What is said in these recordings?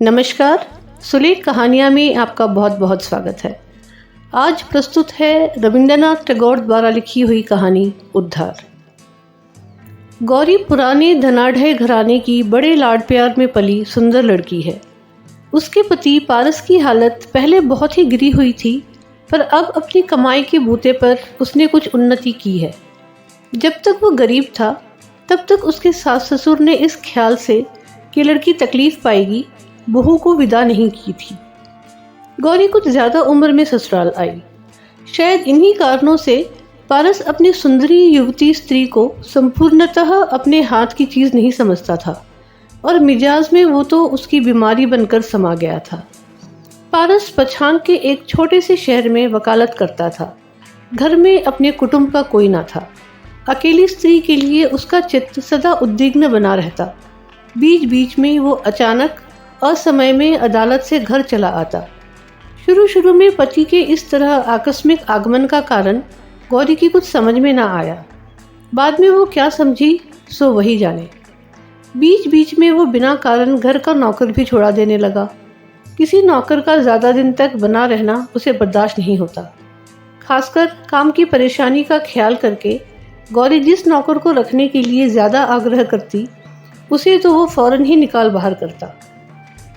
नमस्कार, सुलेख कहानियाँ में आपका बहुत बहुत स्वागत है। आज प्रस्तुत है रविंद्रनाथ टैगोर द्वारा लिखी हुई कहानी उद्धार। गौरी पुराने धनाढ़ घराने की बड़े लाड प्यार में पली सुंदर लड़की है। उसके पति पारस की हालत पहले बहुत ही गिरी हुई थी, पर अब अपनी कमाई के बूते पर उसने कुछ उन्नति की है। जब तक वो गरीब था तब तक उसके सास ससुर ने इस ख्याल से कि लड़की तकलीफ पाएगी बहू को विदा नहीं की थी। गौरी कुछ ज्यादा उम्र में ससुराल आई। शायद इन्हीं कारणों से पारस अपनी सुंदरी युवती स्त्री को संपूर्णतः अपने हाथ की चीज नहीं समझता था और मिजाज में वो तो उसकी बीमारी बनकर समा गया था। पारस पछान के एक छोटे से शहर में वकालत करता था। घर में अपने कुटुंब का कोई ना था। अकेली स्त्री के लिए उसका चित्त सदा उद्विग्न बना रहता। बीच बीच में वो अचानक असमय में अदालत से घर चला आता। शुरू में पति के इस तरह आकस्मिक आगमन का कारण गौरी की कुछ समझ में ना आया। बाद में वो क्या समझी सो वही जाने। बीच बीच में वो बिना कारण घर का नौकर भी छोड़ा देने लगा। किसी नौकर का ज़्यादा दिन तक बना रहना उसे बर्दाश्त नहीं होता। खासकर काम की परेशानी का ख्याल करके गौरी जिस नौकर को रखने के लिए ज़्यादा आग्रह करती उसे तो वो फौरन ही निकाल बाहर करता।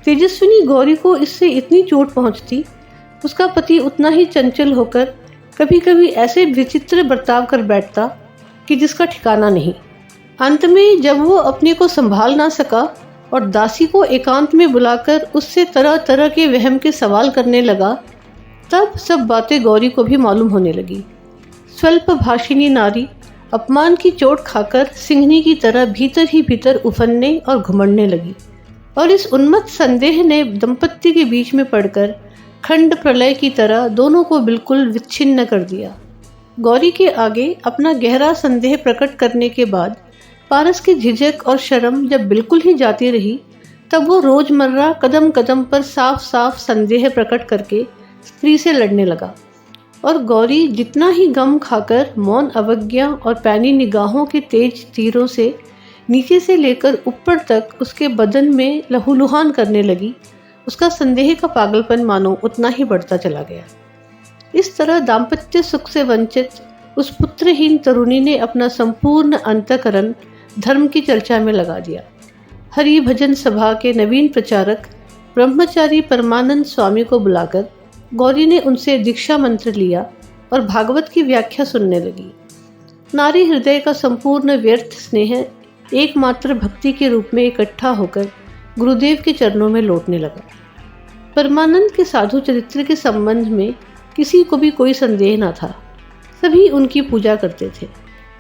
तेजस्विनी गौरी को इससे इतनी चोट पहुंचती, उसका पति उतना ही चंचल होकर कभी कभी ऐसे विचित्र बर्ताव कर बैठता कि जिसका ठिकाना नहीं। अंत में जब वो अपने को संभाल ना सका और दासी को एकांत में बुलाकर उससे तरह तरह के वहम के सवाल करने लगा, तब सब बातें गौरी को भी मालूम होने लगी। स्वल्प भाषिणी नारी अपमान की चोट खाकर सिंहनी की तरह भीतर ही भीतर उफनने और घुमड़ने लगी और इस उन्मत्त संदेह ने दंपत्ति के बीच में पड़कर खंड प्रलय की तरह दोनों को बिल्कुल विच्छिन्न कर दिया। गौरी के आगे अपना गहरा संदेह प्रकट करने के बाद पारस की झिझक और शर्म जब बिल्कुल ही जाती रही, तब वो रोजमर्रा कदम कदम पर साफ साफ संदेह प्रकट करके स्त्री से लड़ने लगा और गौरी जितना ही गम खाकर मौन अवज्ञा और पैनी निगाहों के तेज तीरों से नीचे से लेकर ऊपर तक उसके बदन में लहूलुहान करने लगी, उसका संदेह का पागलपन मानो उतना ही बढ़ता चला गया। इस तरह दाम्पत्य सुख से वंचित उस पुत्रहीन तरुणी ने अपना संपूर्ण अंतःकरण धर्म की चर्चा में लगा दिया। हरि भजन सभा के नवीन प्रचारक ब्रह्मचारी परमानंद स्वामी को बुलाकर गौरी ने उनसे दीक्षा मंत्र लिया और भागवत की व्याख्या सुनने लगी। नारी हृदय का संपूर्ण व्यर्थ स्नेह एकमात्र भक्ति के रूप में इकट्ठा होकर गुरुदेव के चरणों में लौटने लगा। परमानंद के साधु चरित्र के संबंध में किसी को भी कोई संदेह न था। सभी उनकी पूजा करते थे,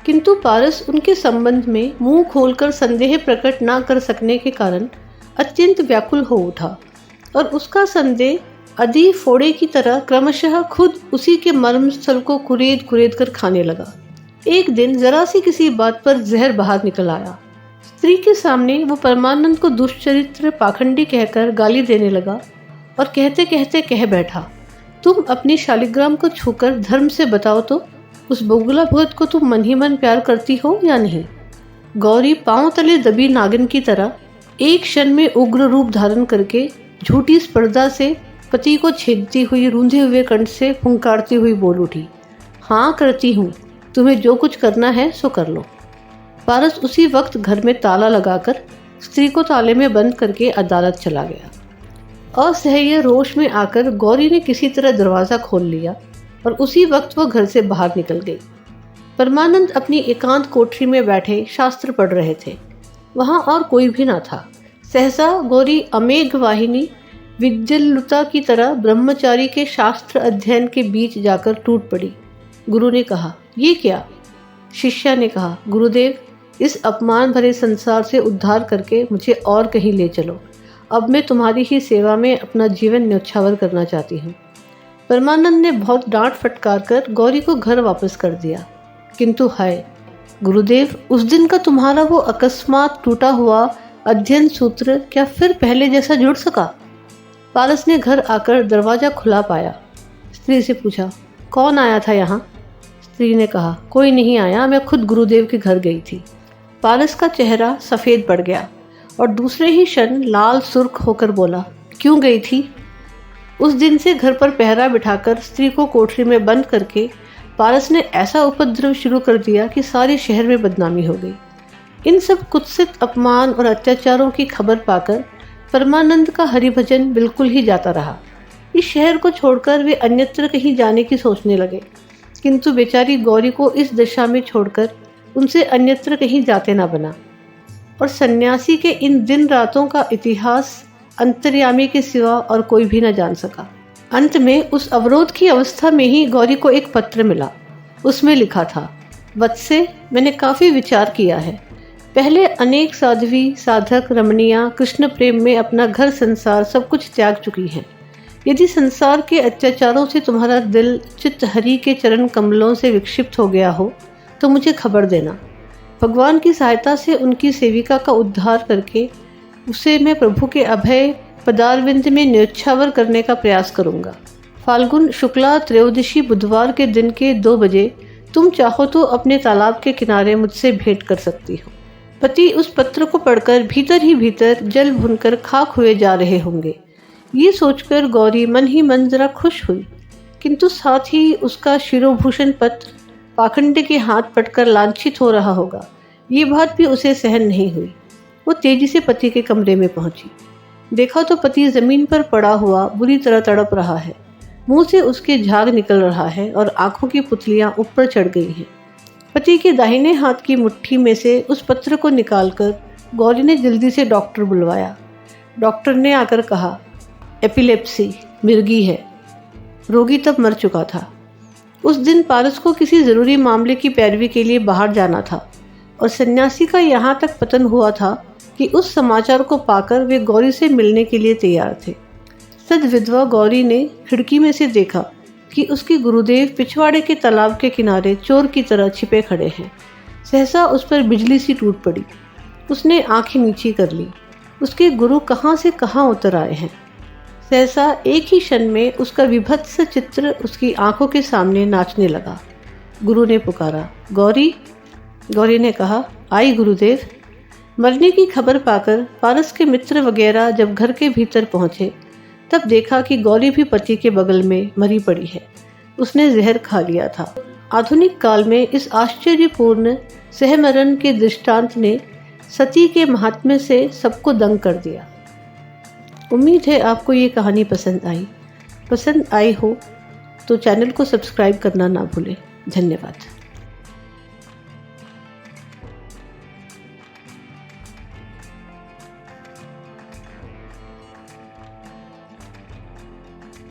किंतु पारस उनके संबंध में मुंह खोलकर संदेह प्रकट न कर सकने के कारण अत्यंत व्याकुल हो उठा और उसका संदेह अधी फोड़े की तरह क्रमशः खुद उसी के मर्म स्थल को कुरेद कुरेद कर खाने लगा। एक दिन जरा सी किसी बात पर जहर बाहर निकल आया। स्त्री के सामने वो परमानंद को दुष्चरित्र पाखंडी कहकर गाली देने लगा और कहते कहते कह बैठा, तुम अपनी शालिग्राम को छूकर धर्म से बताओ तो उस बगुला भगत को तुम मन ही मन प्यार करती हो या नहीं। गौरी पांव तले दबी नागिन की तरह एक क्षण में उग्र रूप धारण करके झूठी स्पर्धा से पति को छेदती हुई रूंधे हुए कंठ से फुंकारती हुई बोल उठी, हाँ करती हूँ, तुम्हें जो कुछ करना है सो कर लो। पारस उसी वक्त घर में ताला लगाकर स्त्री को ताले में बंद करके अदालत चला गया। असह्य रोष में आकर गौरी ने किसी तरह दरवाज़ा खोल लिया और उसी वक्त वो घर से बाहर निकल गई। परमानंद अपनी एकांत कोठरी में बैठे शास्त्र पढ़ रहे थे। वहाँ और कोई भी ना था। सहसा गौरी अमेघ वाहिनी विद्युल्लता की तरह ब्रह्मचारी के शास्त्र अध्ययन के बीच जाकर टूट पड़ी। गुरु ने कहा, ये क्या? शिष्या ने कहा, गुरुदेव, इस अपमान भरे संसार से उद्धार करके मुझे और कहीं ले चलो। अब मैं तुम्हारी ही सेवा में अपना जीवन न्यौछावर करना चाहती हूँ। परमानंद ने बहुत डांट फटकार कर गौरी को घर वापस कर दिया, किंतु हाय गुरुदेव, उस दिन का तुम्हारा वो अकस्मात टूटा हुआ अध्ययन सूत्र क्या फिर पहले जैसा जुड़ सका? पारस ने घर आकर दरवाजा खुला पाया। स्त्री से पूछा, कौन आया था यहाँ? स्त्री ने कहा, कोई नहीं आया, मैं खुद गुरुदेव के घर गई थी। पारस का चेहरा सफ़ेद पड़ गया और दूसरे ही क्षण लाल सुर्ख होकर बोला, क्यों गई थी? उस दिन से घर पर पहरा बिठाकर स्त्री को कोठरी में बंद करके पारस ने ऐसा उपद्रव शुरू कर दिया कि सारे शहर में बदनामी हो गई। इन सब कुत्सित अपमान और अत्याचारों की खबर पाकर परमानंद का हरिभजन बिल्कुल ही जाता रहा। इस शहर को छोड़कर वे अन्यत्र कहीं जाने की सोचने लगे, किंतु बेचारी गौरी को इस दशा में छोड़कर उनसे अन्यत्र कहीं जाते ना बना। और सन्यासी के इन दिन रातों का इतिहास अंतर्यामी के सिवा और कोई भी न जान सका। अंत में उस अवरोध की अवस्था में ही गौरी को एक पत्र मिला। उसमें लिखा था, वत्से, मैंने काफ़ी विचार किया है। पहले अनेक साध्वी साधक रमणियाँ कृष्ण प्रेम में अपना घर संसार सब कुछ त्याग चुकी हैं। यदि संसार के अत्याचारों से तुम्हारा दिल चित्त हरि के चरण कमलों से विक्षिप्त हो गया हो तो मुझे खबर देना। भगवान की सहायता से उनकी सेविका का उद्धार करके उसे मैं प्रभु के अभय पदारविंद में न्योछावर करने का प्रयास करूंगा। फाल्गुन शुक्ला त्रयोदशी बुधवार के दिन के 2 बजे तुम चाहो तो अपने तालाब के किनारे मुझसे भेंट कर सकती हो। पति उस पत्र को पढ़कर भीतर ही भीतर जल भुनकर खाक हुए जा रहे होंगे। ये सोचकर गौरी मन ही मन जरा खुश हुई, किंतु साथ ही उसका शिरोभूषण पत्र पाखंडे के हाथ पटकर लांछित हो रहा होगा, ये बात भी उसे सहन नहीं हुई। वो तेजी से पति के कमरे में पहुंची। देखा तो पति जमीन पर पड़ा हुआ बुरी तरह तड़प रहा है। मुंह से उसके झाग निकल रहा है और आंखों की पुतलियां ऊपर चढ़ गई हैं। पति के दाहिने हाथ की मुट्ठी में से उस पत्र को निकालकर गौरी ने जल्दी से डॉक्टर बुलवाया। डॉक्टर ने आकर कहा, एपिलेप्सी, मिर्गी है। रोगी तब मर चुका था। उस दिन पारस को किसी ज़रूरी मामले की पैरवी के लिए बाहर जाना था और सन्यासी का यहाँ तक पतन हुआ था कि उस समाचार को पाकर वे गौरी से मिलने के लिए तैयार थे। सद्विधवा गौरी ने खिड़की में से देखा कि उसके गुरुदेव पिछवाड़े के तालाब के किनारे चोर की तरह छिपे खड़े हैं। सहसा उस पर बिजली सी टूट पड़ी। उसने आंखें नीची कर ली। उसके गुरु कहाँ से कहाँ उतर आए हैं। सहसा एक ही क्षण में उसका विभत्स चित्र उसकी आंखों के सामने नाचने लगा। गुरु ने पुकारा, गौरी। गौरी ने कहा, आई गुरुदेव। मरने की खबर पाकर पारस के मित्र वगैरह जब घर के भीतर पहुंचे तब देखा कि गौरी भी पति के बगल में मरी पड़ी है। उसने जहर खा लिया था। आधुनिक काल में इस आश्चर्यपूर्ण सहमरण के दृष्टांत ने सती के महात्म्य से सबको दंग कर दिया। उम्मीद है आपको ये कहानी पसंद आई हो तो चैनल को सब्सक्राइब करना ना भूलें। धन्यवाद।